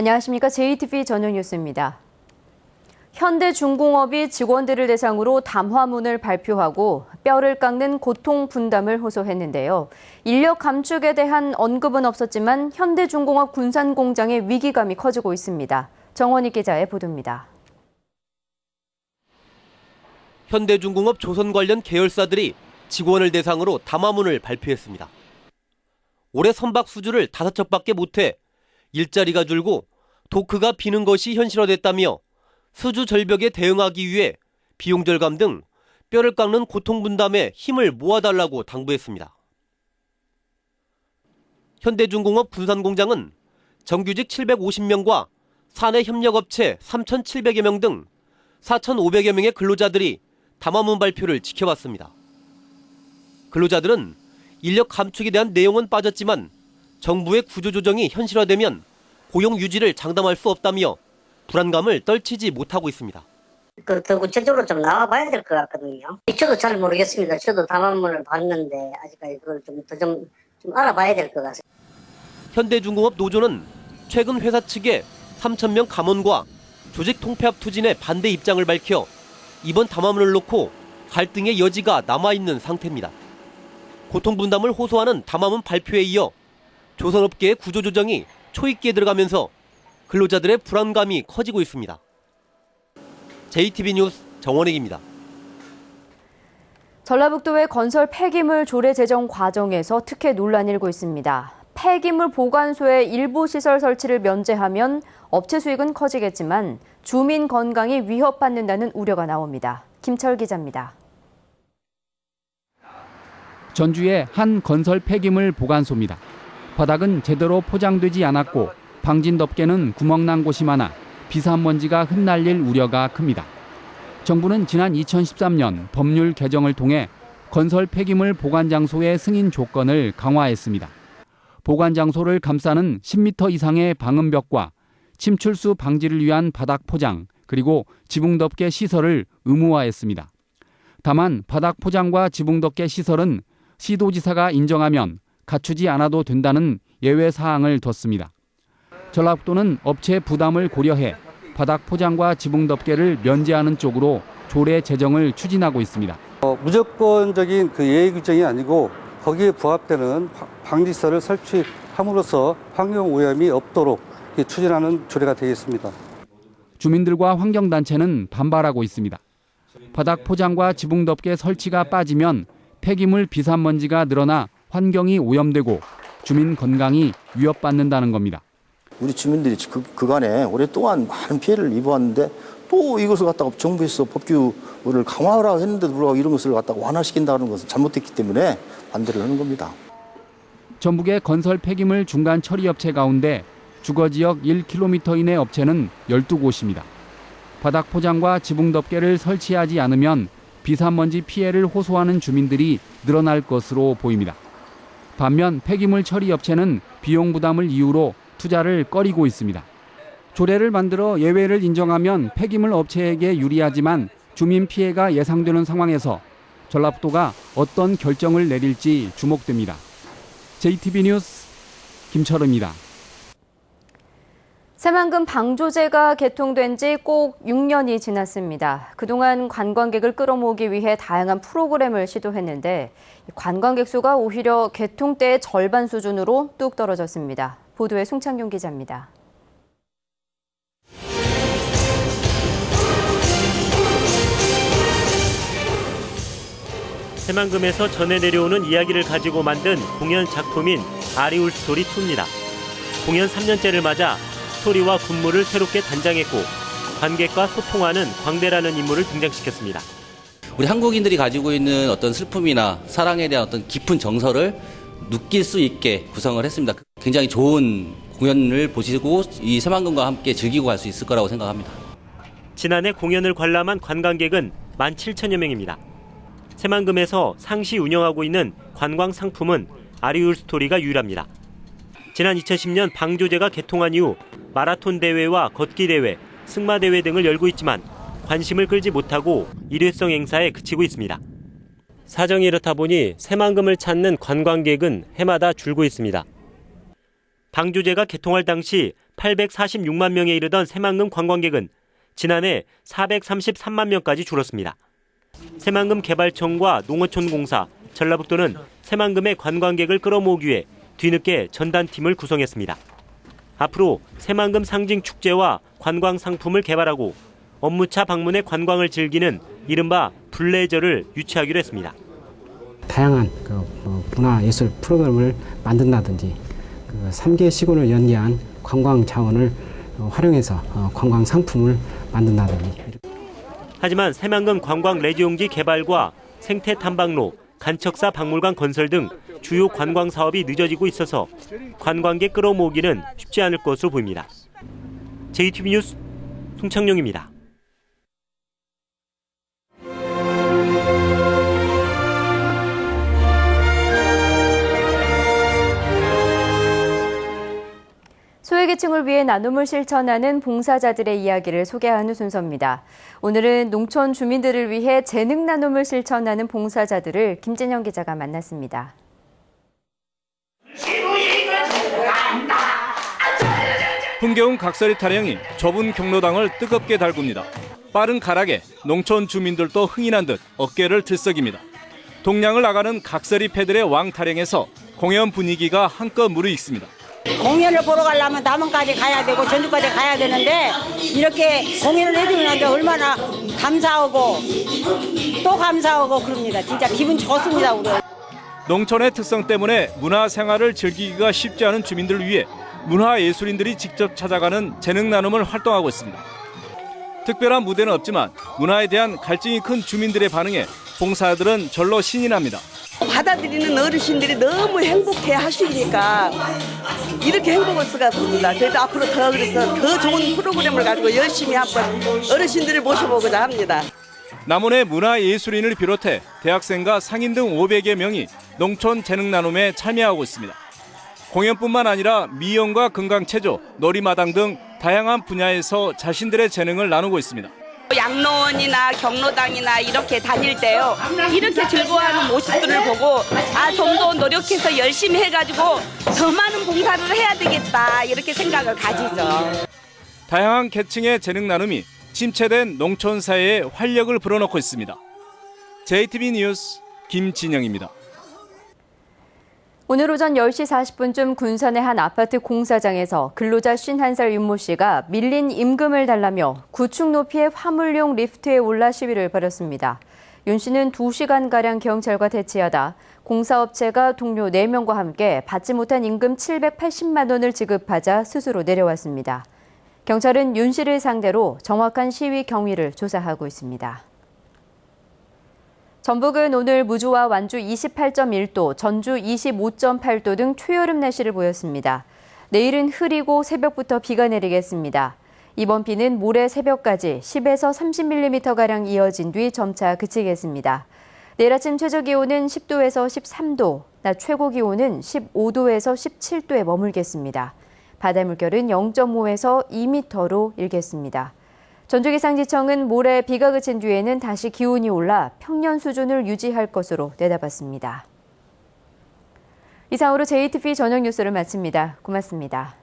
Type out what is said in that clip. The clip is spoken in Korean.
안녕하십니까. JTBC 저녁 뉴스입니다. 현대중공업이 직원들을 대상으로 담화문을 발표하고 뼈를 깎는 고통 분담을 호소했는데요. 인력 감축에 대한 언급은 없었지만 현대중공업 군산공장의 위기감이 커지고 있습니다. 정원희 기자의 보도입니다. 현대중공업 조선 관련 계열사들이 직원을 대상으로 담화문을 발표했습니다. 올해 선박 수주를 5척밖에 못해 일자리가 줄고 도크가 비는 것이 현실화됐다며 수주 절벽에 대응하기 위해 비용 절감 등 뼈를 깎는 고통 분담에 힘을 모아달라고 당부했습니다. 현대중공업 군산공장은 정규직 750명과 사내 협력업체 3,700여 명 등 4,500여 명의 근로자들이 담화문 발표를 지켜봤습니다. 근로자들은 인력 감축에 대한 내용은 빠졌지만 정부의 구조조정이 현실화되면 고용 유지를 장담할 수 없다며 불안감을 떨치지 못하고 있습니다. 더 구체적으로 좀 나와봐야 될 것 같거든요. 저도 잘 모르겠습니다. 저도 담화문을 봤는데 아직까지 그걸 좀 알아봐야 될 것 같습니다. 현대중공업 노조는 최근 회사 측에 3,000명 감원과 조직 통폐합 투진에 반대 입장을 밝혀 이번 담화문을 놓고 갈등의 여지가 남아있는 상태입니다. 고통 분담을 호소하는 담화문 발표에 이어 조선업계의 구조조정이 초입기에 들어가면서 근로자들의 불안감이 커지고 있습니다. JTBC 뉴스 정원익입니다. 전라북도의 건설 폐기물 조례 제정 과정에서 특혜 논란이 일고 있습니다. 폐기물 보관소의 일부 시설 설치를 면제하면 업체 수익은 커지겠지만 주민 건강이 위협받는다는 우려가 나옵니다. 김철 기자입니다. 전주의 한 건설 폐기물 보관소입니다. 바닥은 제대로 포장되지 않았고 방진 덮개는 구멍난 곳이 많아 비산먼지가 흩날릴 우려가 큽니다. 정부는 지난 2013년 법률 개정을 통해 건설 폐기물 보관 장소의 승인 조건을 강화했습니다. 보관 장소를 감싸는 10m 이상의 방음벽과 침출수 방지를 위한 바닥 포장, 그리고 지붕 덮개 시설을 의무화했습니다. 다만 바닥 포장과 지붕 덮개 시설은 시도지사가 인정하면 갖추지 않아도 된다는 예외 사항을 뒀습니다. 전라북도는 업체 부담을 고려해 바닥 포장과 지붕 덮개를 면제하는 쪽으로 조례 제정을 추진하고 있습니다. 무조건적인 예외 규정이 아니고 거기에 부합되는 방지시설을 설치함으로써 환경 오염이 없도록 추진하는 조례가 되겠습니다. 주민들과 환경단체는 반발하고 있습니다. 바닥 포장과 지붕 덮개 설치가 빠지면 폐기물 비산먼지가 늘어나 환경이 오염되고 주민 건강이 위협받는다는 겁니다. 우리 주민들이 그간에 오랫동안 많은 피해를 입어왔는데 또 이것을 갖다가 정부에서 법규를 강화하라고 했는데도 불구하고 이런 것을 갖다가 완화시킨다는 것은 잘못됐기 때문에 반대를 하는 겁니다. 전북의 건설 폐기물 중간 처리 업체 가운데 주거지역 1km 이내 업체는 12곳입니다. 바닥 포장과 지붕 덮개를 설치하지 않으면 비산먼지 피해를 호소하는 주민들이 늘어날 것으로 보입니다. 반면 폐기물 처리 업체는 비용 부담을 이유로 투자를 꺼리고 있습니다. 조례를 만들어 예외를 인정하면 폐기물 업체에게 유리하지만 주민 피해가 예상되는 상황에서 전라북도가 어떤 결정을 내릴지 주목됩니다. JTBC 뉴스 김철우입니다. 새만금 방조제가 개통된 지 꼭 6년이 지났습니다. 그동안 관광객을 끌어모으기 위해 다양한 프로그램을 시도했는데 관광객 수가 오히려 개통 때의 절반 수준으로 뚝 떨어졌습니다. 보도에 송창용 기자입니다. 새만금에서 전해 내려오는 이야기를 가지고 만든 공연 작품인 아리울 스토리 2입니다. 공연 3년째를 맞아 스토리와 군무를 새롭게 단장했고 관객과 소통하는 광대라는 인물을 등장시켰습니다. 우리 한국인들이 가지고 있는 어떤 슬픔이나 사랑에 대한 어떤 깊은 정서를 느낄 수 있게 구성을 했습니다. 굉장히 좋은 공연을 보시고 이 새만금과 함께 즐기고 갈 수 있을 거라고 생각합니다. 지난해 공연을 관람한 관광객은 17,000여 명입니다. 새만금에서 상시 운영하고 있는 관광 상품은 아리울 스토리가 유일합니다. 지난 2010년 방조제가 개통한 이후 마라톤 대회와 걷기 대회, 승마 대회 등을 열고 있지만 관심을 끌지 못하고 일회성 행사에 그치고 있습니다. 사정이 이렇다 보니 새만금을 찾는 관광객은 해마다 줄고 있습니다. 방조제가 개통할 당시 846만 명에 이르던 새만금 관광객은 지난해 433만 명까지 줄었습니다. 새만금 개발청과 농어촌공사, 전라북도는 새만금의 관광객을 끌어모으기 위해 뒤늦게 전단팀을 구성했습니다. 앞으로 새만금 상징 축제와 관광 상품을 개발하고 업무차 방문의 관광을 즐기는 이른바 불레저를 유치하기로 했습니다. 다양한 문화예술 프로그램을 만든다든지 3개 시군을 연계한 관광 자원을 활용해서 관광 상품을 만든다든지. 하지만 새만금 관광 레저용지 개발과 생태 탐방로, 간척사 박물관 건설 등 주요 관광 사업이 늦어지고 있어서 관광객 끌어모으기는 쉽지 않을 것으로 보입니다. JTBC 뉴스 송창용입니다. 소외계층을 위해 나눔을 실천하는 봉사자들의 이야기를 소개하는 순서입니다. 오늘은 농촌 주민들을 위해 재능 나눔을 실천하는 봉사자들을 김진영 기자가 만났습니다. 흥겨운 각설이 타령이 좁은 경로당을 뜨겁게 달굽니다. 빠른 가락에 농촌 주민들도 흥이 난 듯 어깨를 들썩입니다. 동량을 나가는 각설이 패들의 왕타령에서 공연 분위기가 한껏 무르익습니다. 공연을 보러 가려면 남원까지 가야 되고 전주까지 가야 되는데 이렇게 공연을 해주는데 얼마나 감사하고 또 감사하고 그럽니다. 진짜 기분 좋습니다. 우리. 농촌의 특성 때문에 문화생활을 즐기기가 쉽지 않은 주민들을 위해 문화예술인들이 직접 찾아가는 재능 나눔을 활동하고 있습니다. 특별한 무대는 없지만 문화에 대한 갈증이 큰 주민들의 반응에 봉사자들은 절로 신이 납니다. 받아들이는 어르신들이 너무 행복해 하시니까 이렇게 행복할 수가 없습니다. 저희도 앞으로 더 좋은 프로그램을 가지고 열심히 한번 어르신들을 모셔보고자 합니다. 남원의 문화예술인을 비롯해 대학생과 상인 등 500여 명이 농촌 재능 나눔에 참여하고 있습니다. 공연뿐만 아니라 미용과 건강체조, 놀이마당 등 다양한 분야에서 자신들의 재능을 나누고 있습니다. 양로원이나 경로당이나 이렇게 다닐 때요. 이렇게 즐거워하는 모습들을 보고 좀 더 노력해서 열심히 해가지고 더 많은 봉사를 해야 되겠다 이렇게 생각을 가지죠. 다양한 계층의 재능 나눔이 침체된 농촌 사회에 활력을 불어넣고 있습니다. JTBC 뉴스 김진영입니다. 오늘 오전 10시 40분쯤 군산의 한 아파트 공사장에서 근로자 51살 윤모 씨가 밀린 임금을 달라며 9층 높이의 화물용 리프트에 올라 시위를 벌였습니다. 윤 씨는 2시간가량 경찰과 대치하다 공사업체가 동료 4명과 함께 받지 못한 임금 780만 원을 지급하자 스스로 내려왔습니다. 경찰은 윤 씨를 상대로 정확한 시위 경위를 조사하고 있습니다. 전북은 오늘 무주와 완주 28.1도, 전주 25.8도 등 초여름 날씨를 보였습니다. 내일은 흐리고 새벽부터 비가 내리겠습니다. 이번 비는 모레 새벽까지 10에서 30mm가량 이어진 뒤 점차 그치겠습니다. 내일 아침 최저기온은 10도에서 13도, 낮 최고기온은 15도에서 17도에 머물겠습니다. 바다 물결은 0.5에서 2m로 일겠습니다. 전주기상지청은 모레 비가 그친 뒤에는 다시 기온이 올라 평년 수준을 유지할 것으로 내다봤습니다. 이상으로 JTBC 저녁 뉴스를 마칩니다. 고맙습니다.